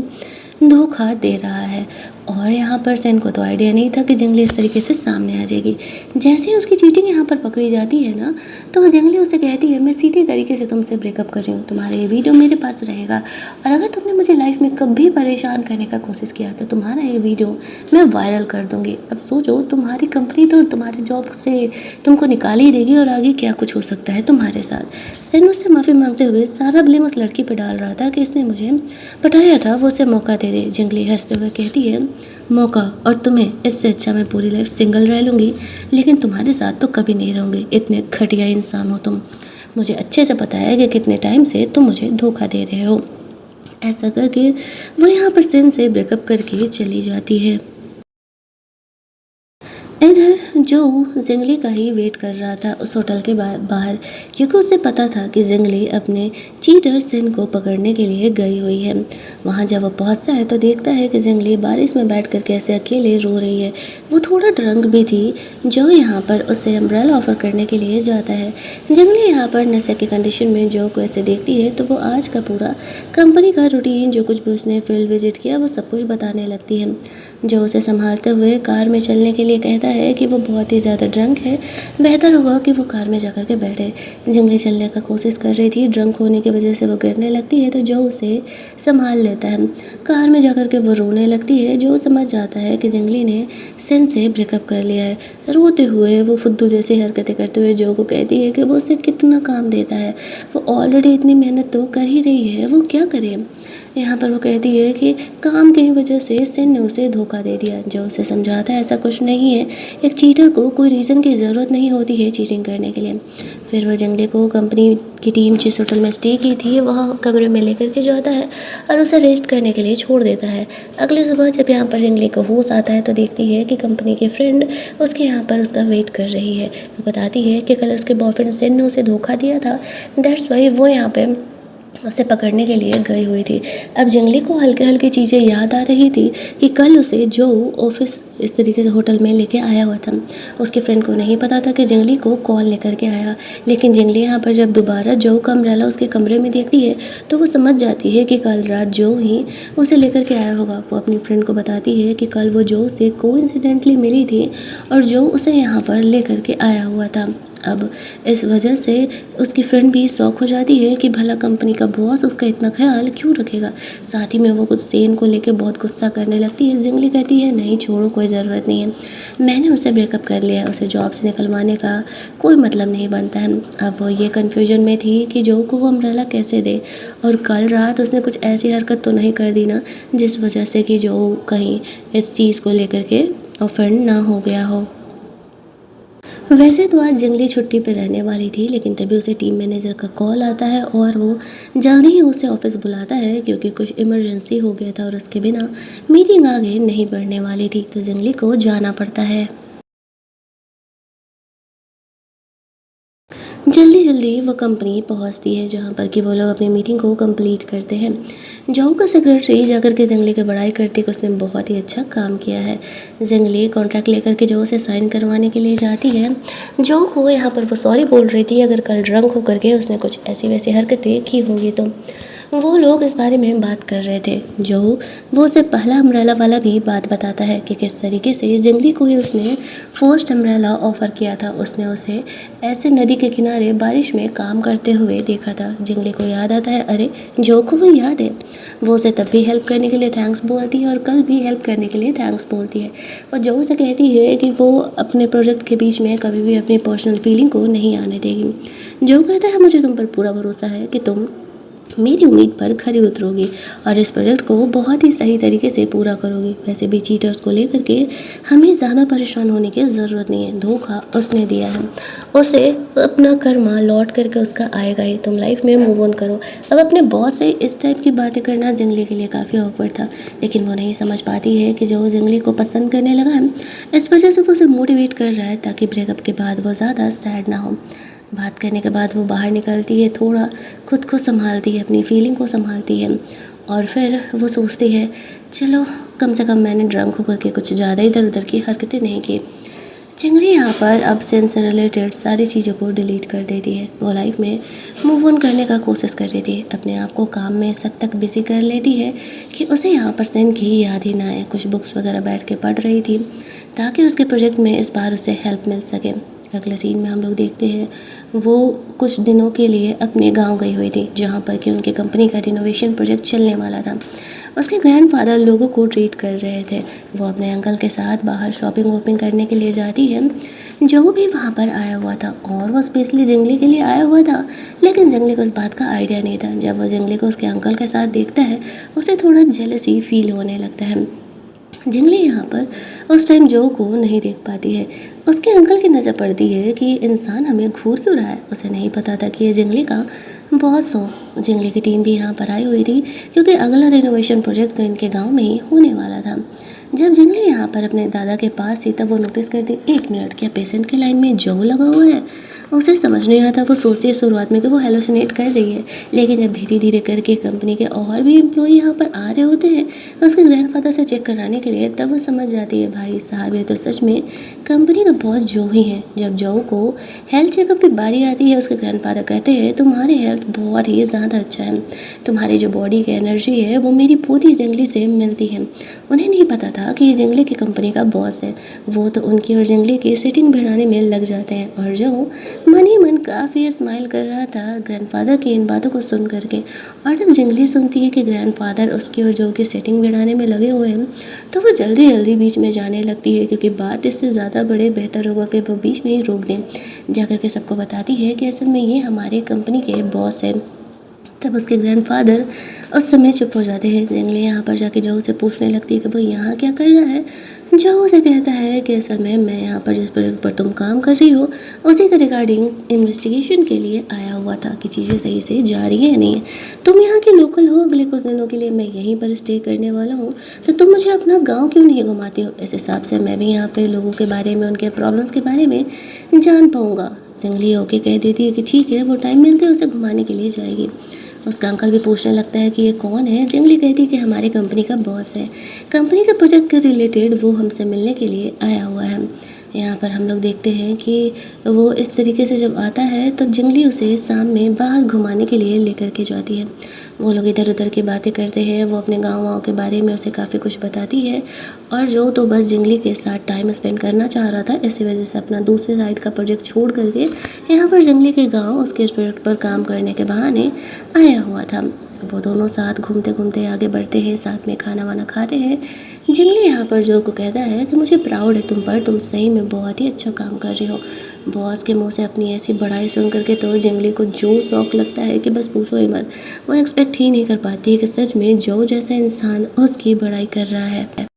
धोखा दे रहा है, और यहाँ पर सेन को तो आइडिया नहीं था कि जंगली इस तरीके से सामने आ जाएगी। जैसे ही उसकी चीटिंग यहाँ पर पकड़ी जाती है ना, तो जंगली उसे कहती है मैं सीधी तरीके से तुमसे ब्रेकअप कर रही हूँ, तुम्हारा ये वीडियो मेरे पास रहेगा, और अगर तुमने मुझे लाइफ में कभी परेशान करने का कोशिश किया तो तुम्हारा ये वीडियो मैं वायरल कर दूँगी। अब सोचो, तुम्हारी कंपनी तो तुम्हारी जॉब से तुमको निकाल ही देगी, और आगे क्या कुछ हो सकता है तुम्हारे साथ। सेन उससे माफ़ी मांगते हुए सारा ब्लेम उस लड़की पर डाल रहा था कि इसने मुझे पटाया था, वो उसे मौका दे दे। जंगली हंसते हुए कहती है मौका, और तुम्हें इससे अच्छा मैं पूरी लाइफ सिंगल रह लूँगी, लेकिन तुम्हारे साथ तो कभी नहीं रहूँगी। इतने घटिया इंसान हो तुम। मुझे अच्छे से पता है कि कितने टाइम से तुम मुझे धोखा दे रहे हो। ऐसा करके वो यहाँ पर सेन से ब्रेकअप करके चली जाती है। इधर जो जंगली का ही वेट कर रहा था उस होटल के बाहर, क्योंकि उसे पता था कि जंगली अपने चीटर सेन को पकड़ने के लिए गई हुई है। वहाँ जब वो पहुँचता है तो देखता है कि जंगली बारिश में बैठ कर कैसे अकेले रो रही है। वो थोड़ा ड्रंक भी थी। जो यहाँ पर उसे अम्ब्रेला ऑफर करने के लिए जाता है। जंगली यहाँ पर नशे की कंडीशन में जो को ऐसे देखती है तो वो आज का पूरा कंपनी का रूटीन, जो कुछ भी उसने फील्ड विजिट किया, वो सब कुछ बताने लगती है। जो उसे संभालते हुए कार में चलने के लिए कहता है कि वो बहुत ही ज़्यादा ड्रंक है, बेहतर होगा कि वो कार में जाकर के बैठे। जंगली चलने का कोशिश कर रही थी, ड्रंक होने की वजह से वो गिरने लगती है, तो जो उसे संभाल लेता है। कार में जाकर के वो रोने लगती है। जो समझ जाता है कि जंगली ने सेन से ब्रेकअप कर लिया है। रोते हुए वो फुद्दू जैसी हरकतें करते हुए जो को कहती है कि वो उसे कितना काम देता है, वो ऑलरेडी इतनी मेहनत तो कर ही रही है, वो क्या करे। यहाँ पर वो कहती है कि काम की वजह से सेन ने उसे धोखा दे दिया। जो उसे समझाता है ऐसा कुछ नहीं है, एक चीटर को कोई रीज़न की ज़रूरत नहीं होती है चीटिंग करने के लिए। फिर वो जंगली को कंपनी की टीम जिस होटल में स्टे की थी वहाँ कमरे में लेकर के जाता है और उसे रेस्ट करने के लिए छोड़ देता है। अगली सुबह जब यहाँ पर जंगली को होश आता है तो देखती है कि कंपनी की फ्रेंड उसके यहाँ पर उसका वेट कर रही है। वो बताती है कि कल उसके बॉयफ्रेंड सेन ने उसे धोखा दिया था, दैट्स वाई वो यहाँ पे उसे पकड़ने के लिए गई हुई थी। अब जंगली को हल्की हल्की चीज़ें याद आ रही थी कि कल उसे जो ऑफिस इस तरीके से होटल में लेके आया हुआ था। उसके फ्रेंड को नहीं पता था कि जंगली को कौन लेकर के आया, लेकिन जंगली यहाँ पर जब दोबारा जो का अम्ब्रेला उसके कमरे में देखती है तो वो समझ जाती है कि कल रात जो ही उसे लेकर के आया होगा। वो अपनी फ्रेंड को बताती है कि कल वो जो से कोइंसिडेंटली मिली थी और जो उसे यहाँ पर लेकर के आया हुआ था। अब इस वजह से उसकी फ्रेंड भी शौक हो जाती है कि भला कंपनी का बॉस उसका इतना ख्याल क्यों रखेगा। साथ ही में वो कुछ सेन को लेकर बहुत गुस्सा करने लगती है। जंगली कहती है नहीं छोड़ो, कोई ज़रूरत नहीं है, मैंने उसे ब्रेकअप कर लिया है, उसे जॉब से निकलवाने का कोई मतलब नहीं बनता है। अब वो ये कन्फ्यूजन में थी कि जो को वो अम्ब्रेला कैसे दे, और कल रात उसने कुछ ऐसी हरकत तो नहीं कर दी ना जिस वजह से कि जो कहीं इस चीज़ को लेकर के ऑफेंड ना हो गया हो। वैसे तो आज जंगली छुट्टी पे रहने वाली थी, लेकिन तभी उसे टीम मैनेजर का कॉल आता है और वो जल्दी ही उसे ऑफिस बुलाता है क्योंकि कुछ इमरजेंसी हो गया था और उसके बिना मीटिंग आगे नहीं बढ़ने वाली थी, तो जंगली को जाना पड़ता है। जल्दी जल्दी वो कंपनी पहुंचती है जहां पर कि वो लोग अपनी मीटिंग को कंप्लीट करते हैं। जॉ का सेक्रेटरी जाकर के जंगली की बड़ाई करती है कि उसने बहुत ही अच्छा काम किया है। जंगली कॉन्ट्रैक्ट लेकर के जॉ से साइन करवाने के लिए जाती है। जॉ को यहाँ पर वो सॉरी बोल रही थी, अगर कल ड्रंक होकर के उसने कुछ ऐसी वैसी हरकतें की होंगी तो। वो लोग इस बारे में बात कर रहे थे। जो वो उसे पहला अम्ब्रेला वाला भी बात बताता है कि किस तरीके से जंगली को ही उसने फर्स्ट अम्ब्रेला ऑफ़र किया था। उसने उसे ऐसे नदी के किनारे बारिश में काम करते हुए देखा था। जंगली को याद आता है, अरे जो को वो याद है। वो उसे तब भी हेल्प करने के लिए थैंक्स बोलती है और कल भी हेल्प करने के लिए थैंक्स बोलती है। और जो उसे कहती है कि वो अपने प्रोजेक्ट के बीच में कभी भी अपनी पर्सनल फीलिंग को नहीं आने देगी। जो कहता है, मुझे तुम पर पूरा भरोसा है कि तुम मेरी उम्मीद पर खरी उतरोगी और इस प्रोजेक्ट को बहुत ही सही तरीके से पूरा करोगी। वैसे भी चीटर्स को लेकर के हमें ज़्यादा परेशान होने की ज़रूरत नहीं है। धोखा उसने दिया है, उसे अपना कर्मा लौट करके उसका आएगा ही। तुम लाइफ में मूव ऑन करो। अब अपने बॉस से इस टाइप की बातें करना जंगली के लिए काफ़ी ऑकवर्ड था, लेकिन वो नहीं समझ पाती है कि जो जंगली को पसंद करने लगा है, इस वजह से वो उसे मोटिवेट कर रहा है ताकि ब्रेकअप के बाद वो ज़्यादा सैड ना हो। बात करने के बाद वो बाहर निकलती है, थोड़ा खुद को संभालती है, अपनी फीलिंग को संभालती है और फिर वो सोचती है, चलो कम से कम मैंने ड्रंक होकर के कुछ ज़्यादा इधर उधर की हरकतें नहीं की। चिंगली यहाँ पर अब सेंस से रिलेटेड सारी चीज़ों को डिलीट कर देती है। वो लाइफ में मूव ऑन करने का कोशिश कर रही थी, अपने आप को काम में इस हद तक बिजी कर लेती है कि उसे यहाँ पर सेन की याद ही ना आए। कुछ बुक्स वगैरह बैठ के पढ़ रही थी ताकि उसके प्रोजेक्ट में इस बार उसे हेल्प मिल सके। अगले सीन में हम लोग देखते हैं, वो कुछ दिनों के लिए अपने गांव गई हुई थी जहाँ पर कि उनकी कंपनी का रिनोवेशन प्रोजेक्ट चलने वाला था। उसके ग्रैंडफादर लोगों को ट्रीट कर रहे थे। वो अपने अंकल के साथ बाहर शॉपिंग वॉपिंग करने के लिए जाती है। जो भी वहाँ पर आया हुआ था और वो स्पेशली जंगली के लिए आया हुआ था, लेकिन जंगली को इस बात का आइडिया नहीं था। जब वो जंगली को उसके अंकल के साथ देखता है, उसे थोड़ा जेलसी फील होने लगता है। जंगली यहाँ पर उस टाइम जो को नहीं देख पाती है। उसके अंकल की नज़र पड़ती है कि ये इंसान हमें घूर क्यों रहा है। उसे नहीं पता था कि ये जंगली का बॉस हो। जंगली की टीम भी यहाँ पर आई हुई थी क्योंकि अगला रिनोवेशन प्रोजेक्ट तो इनके गांव में ही होने वाला था। जब जंगली यहाँ पर अपने दादा के पास थी तब वो नोटिस करती, 1 मिनट, क्या पेशेंट की लाइन में जो लगा हुआ है। उसे समझ नहीं आता। वो सोचती है शुरुआत में कि वो हेलोसिनेट कर रही है, लेकिन जब धीरे धीरे करके कंपनी के और भी एम्प्लॉय यहाँ पर आ रहे होते हैं उसके ग्रैंडफादर से चेक कराने के लिए, तब वो समझ जाती है, भाई साहब ये तो सच में कंपनी का बॉस जो ही है। जब जो को हेल्थ चेकअप की बारी आती है, उसके ग्रैंडफादर कहते हैं, तुम्हारी हेल्थ बहुत ही ज़्यादा अच्छा है, तुम्हारी जो बॉडी की एनर्जी है वो मेरी पूरी जंगली से मिलती है। उन्हें नहीं पता था कि ये जंगली की कंपनी का बॉस है। वो तो उनकी और जंगली की सेटिंग बढ़ाने में लग जाते हैं और जो मन ही मन काफ़ी स्माइल कर रहा था ग्रैंडफादर की इन बातों को सुन करके। और जब जंगली सुनती है कि ग्रैंडफादर उसकी और जो की सेटिंग बढ़ाने में लगे हुए हैं, तो वो जल्दी जल्दी बीच में जाने लगती है क्योंकि बात इससे ज़्यादा बड़े बेहतर होगा कि वो बीच में ही रोक दें। जाकर के सबको बताती है कि असल में ये हमारे कंपनी के बॉस हैं। तब उसके ग्रैंडफादर उस समय चुप हो जाते हैं। जंगली यहाँ पर जाके जो उसे पूछने लगती है कि वो यहाँ क्या कर रहा है। जो उसे कहता है कि असल में मैं यहाँ पर जिस प्रोजेक्ट पर तुम काम कर रही हो उसी के रिगार्डिंग इन्वेस्टिगेशन के लिए आया हुआ था कि चीज़ें सही से जा रही है या नहीं है। तुम यहाँ के लोकल हो, अगले कुछ दिनों के लिए मैं यहीं पर स्टे करने वाला हूँ, तो तुम मुझे अपना गाँव क्यों नहीं घुमाते हो। इस हिसाब से मैं भी यहाँ पे लोगों के बारे में, उनके प्रॉब्लम्स के बारे में जान पाऊँगा। जंगली ओके कह देती है कि ठीक है, वो टाइम मिलते उसे घुमाने के लिए जाएगी। उसका अंकल भी पूछने लगता है कि ये कौन है। जंगली कहती है कि हमारी कंपनी का बॉस है, कंपनी के प्रोजेक्ट के रिलेटेड वो हमसे मिलने के लिए आया हुआ है। यहाँ पर हम लोग देखते हैं कि वो इस तरीके से जब आता है तब जंगली उसे शाम में बाहर घुमाने के लिए लेकर के जाती है। वो लोग इधर उधर की बातें करते हैं। वो अपने गाँव वाँव के बारे में उसे काफ़ी कुछ बताती है और जो तो बस जंगली के साथ टाइम स्पेंड करना चाह रहा था, इसी वजह से अपना दूसरे साइड का प्रोजेक्ट छोड़ करके यहाँ पर जंगली के गाँव उसके इस प्रोजेक्ट पर काम करने के बहाने आया हुआ था। वो दोनों साथ घूमते घूमते आगे बढ़ते हैं, साथ में खाना वाना खाते हैं। जंगली यहाँ पर जो को कहता है कि मुझे प्राउड है तुम पर, तुम सही में बहुत ही अच्छा काम कर रहे हो। बॉस के मुंह से अपनी ऐसी बड़ाई सुन करके तो जंगली को जो शौक लगता है कि बस पूछो ही मत। वो एक्सपेक्ट ही नहीं कर पाती है कि सच में जो जैसा इंसान उसकी बड़ाई कर रहा है।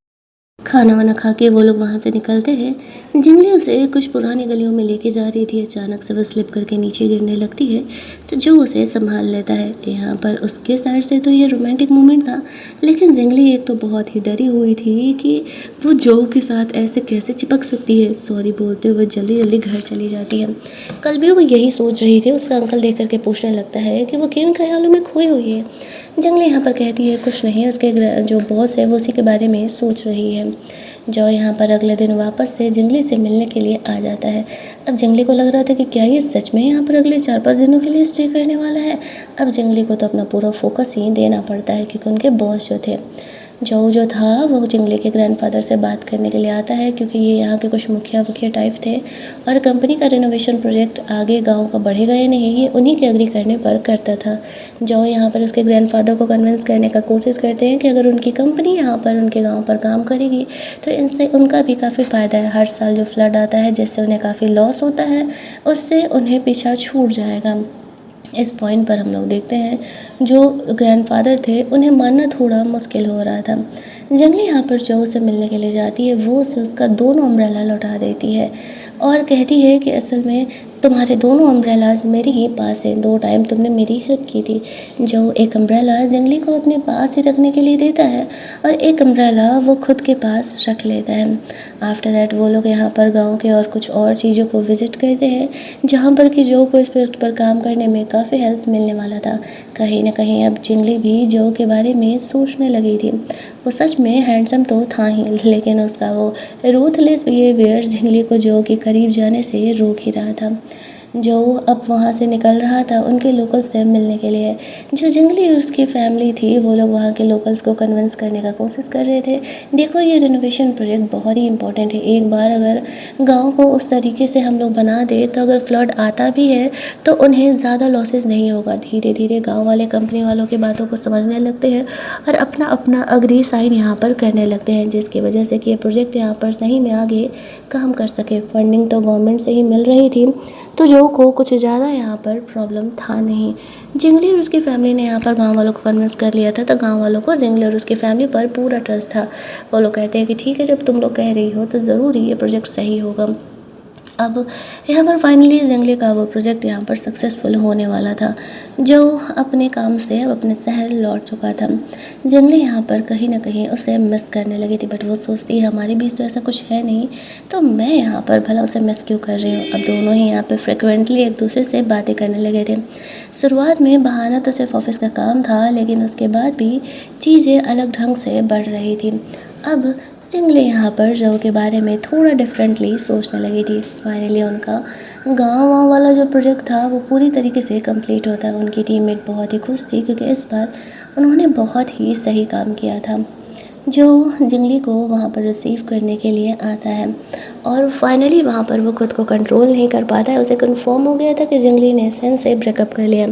खाना वाना खा के वो लोग वहाँ से निकलते हैं। जिंगली उसे कुछ पुरानी गलियों में लेके जा रही थी, अचानक से वो स्लिप करके नीचे गिरने लगती है। तो जो उसे संभाल लेता है। यहाँ पर उसके साइड से तो ये रोमांटिक मोमेंट था, लेकिन जिंगली एक तो बहुत ही डरी हुई थी कि वो जो के साथ ऐसे कैसे चिपक सकती है। सॉरी बोलते हुए जल्दी जल्दी घर चली जाती है। कल भी वो यही सोच रही थी, उसका अंकल देख करके पूछने लगता है कि वो किन ख्यालों में खोई हुई है। जंगली यहाँ पर कहती है कुछ नहीं, उसके जो बॉस है वो उसी के बारे में सोच रही है। जो यहाँ पर अगले दिन वापस से जंगली से मिलने के लिए आ जाता है। अब जंगली को लग रहा था कि क्या ये सच में यहाँ पर अगले 4-5 दिनों के लिए स्टे करने वाला है। अब जंगली को तो अपना पूरा फोकस ही देना पड़ता है, क्योंकि उनके बॉस जो थे, जो था वो जंगली के ग्रैंडफादर से बात करने के लिए आता है, क्योंकि ये यहाँ के कुछ मुखिया वुखिया टाइप थे और कंपनी का रिनोवेशन प्रोजेक्ट आगे गांव का बढ़ेगा या नहीं ये उन्हीं के एग्री करने पर करता था। जो यहाँ पर उसके ग्रैंडफादर को कन्विंस करने का कोशिश करते हैं कि अगर उनकी कंपनी यहाँ पर उनके गाँव पर काम करेगी तो इनसे उनका भी काफ़ी फ़ायदा है। हर साल जो फ्लड आता है जिससे उन्हें काफ़ी लॉस होता है, उससे उन्हें पीछा छूट जाएगा। इस पॉइंट पर हम लोग देखते हैं जो ग्रैंडफादर थे उन्हें मानना थोड़ा मुश्किल हो रहा था। जंगली यहाँ पर जो उसे मिलने के लिए जाती है वो उसे उसका दोनों अम्ब्रेला लौटा देती है और कहती है कि असल में तुम्हारे दोनों अम्ब्रेलाज मेरे ही पास हैं, 2 टाइम तुमने मेरी हेल्प की थी। जो एक अम्ब्रेला जंगली को अपने पास ही रखने के लिए देता है और एक अम्ब्रेला वो खुद के पास रख लेता है। आफ्टर दैट वो लोग यहाँ पर गांव के और कुछ और चीज़ों को विज़िट करते हैं, जहाँ पर कि जो को इस प्रोजेक्ट पर काम करने में काफ़ी हेल्प मिलने वाला था। कहीं ना कहीं अब जंगली भी जो के बारे में सोचने लगी थी। वो सच में हैंडसम तो था ही, लेकिन उसका वो रूथलेस बिहेवियर जंगली को जो के करीब जाने से रोक ही रहा था। जो अब वहाँ से निकल रहा था उनके लोकल्स से मिलने के लिए। जो जंगली और उसकी फैमिली थी वो लोग वहाँ के लोकल्स को कन्विंस करने का कोशिश कर रहे थे, देखो ये रिनोवेशन प्रोजेक्ट बहुत ही इंपॉर्टेंट है, एक बार अगर गांव को उस तरीके से हम लोग बना दे तो अगर फ्लड आता भी है तो उन्हें ज़्यादा लॉसेस नहीं होगा। धीरे धीरे गाँव वाले कंपनी वालों की बातों को समझने लगते हैं और अपना अपना अग्री साइन यहाँ पर करने लगते हैं, जिसकी वजह से कि ये प्रोजेक्ट यहाँ पर सही में आगे काम कर सके। फंडिंग तो गवर्नमेंट से ही मिल रही थी, तो जो को कुछ ज़्यादा यहाँ पर प्रॉब्लम था नहीं। जंगली और उसकी फैमिली ने यहाँ पर गांव वालों को कन्विंस कर लिया था, तो गांव वालों को जंगली और उसकी फैमिली पर पूरा ट्रस्ट था। वो लोग कहते हैं कि ठीक है, जब तुम लोग कह रही हो तो ज़रूर ही ये प्रोजेक्ट सही होगा। अब यहाँ पर फाइनली जंगली का वो प्रोजेक्ट यहाँ पर सक्सेसफुल होने वाला था। जो अपने काम से अब अपने शहर लौट चुका था। जंगली यहाँ पर कहीं ना कहीं उसे मिस करने लगी थी, बट वो सोचती है हमारे बीच तो ऐसा कुछ है नहीं, तो मैं यहाँ पर भला उसे मिस क्यों कर रही हूँ। अब दोनों ही यहाँ पर फ्रिक्वेंटली एक दूसरे से बातें करने लगे थे। शुरुआत में बहाना तो सिर्फ ऑफिस का काम था, लेकिन उसके बाद भी चीज़ें अलग ढंग से बढ़ रही थी। अब जंगली यहाँ पर जो के बारे में थोड़ा डिफरेंटली सोचने लगी थी। फाइनली उनका गाँव वाला जो प्रोजेक्ट था वो पूरी तरीके से कंप्लीट होता है। उनकी टीममेट बहुत ही खुश थी, क्योंकि इस बार उन्होंने बहुत ही सही काम किया था। जो जंगली को वहाँ पर रिसीव करने के लिए आता है और फाइनली वहाँ पर वो खुद को कंट्रोल नहीं कर पाता है। उसे कन्फर्म हो गया था कि जंगली ने सेन से ब्रेकअप कर लिया,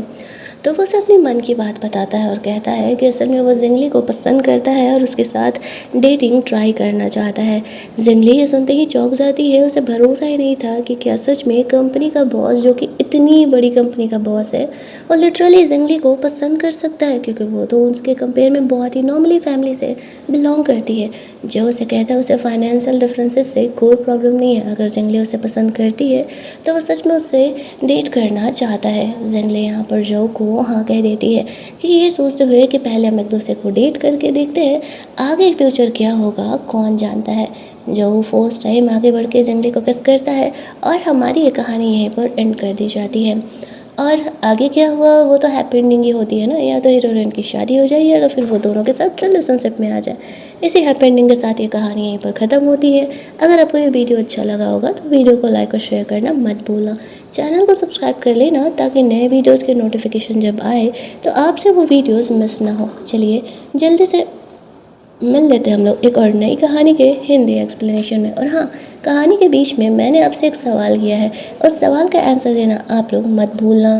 तो वो उसे अपने मन की बात बताता है और कहता है कि असल में वो जंगली को पसंद करता है और उसके साथ डेटिंग ट्राई करना चाहता है। जंगली ये सुनते ही चौंक जाती है, उसे भरोसा ही नहीं था कि क्या सच में कंपनी का बॉस, जो कि इतनी बड़ी कंपनी का बॉस है, वो लिटरली जंगली को पसंद कर सकता है, क्योंकि वो तो उसके कंपेयर में बहुत ही नॉर्मली फैमिली से बिलोंग करती है। जो उसे कहता है उसे फाइनेंशियल डिफरेंसेस से कोई प्रॉब्लम नहीं है, अगर जंगली उसे पसंद करती है तो वो सच में उससे डेट करना चाहता है। जंगली यहाँ पर जो को हाँ कह देती है, कि ये सोचते हुए कि पहले हम एक दूसरे को डेट करके देखते हैं, आगे फ्यूचर क्या होगा कौन जानता है। जो फर्स्ट टाइम आगे बढ़ के जंगली को किस करता है और हमारी ये कहानी यहीं पर एंड कर दी जाती है। और आगे क्या हुआ वो तो हैप्पी एंडिंग ही होती है ना, या तो हीरो हीरोइन की शादी हो जाए या तो फिर वो दोनों के साथ रिलेशनशिप में आ जाए। इसी हैप्पी एंडिंग के साथ ये कहानी यहीं पर ख़त्म होती है। अगर आपको ये वीडियो अच्छा लगा होगा तो वीडियो को लाइक और शेयर करना मत भूलना। चैनल को सब्सक्राइब कर लेना, ताकि नए वीडियोज़ के नोटिफिकेशन जब आए तो आपसे वो वीडियोज़ मिस ना हो। चलिए जल्दी से मिल लेते हैं हम लोग एक और नई कहानी के हिंदी एक्सप्लेनेशन में। और हाँ, कहानी के बीच में मैंने आपसे एक सवाल किया है, उस सवाल का आंसर देना आप लोग मत भूलना।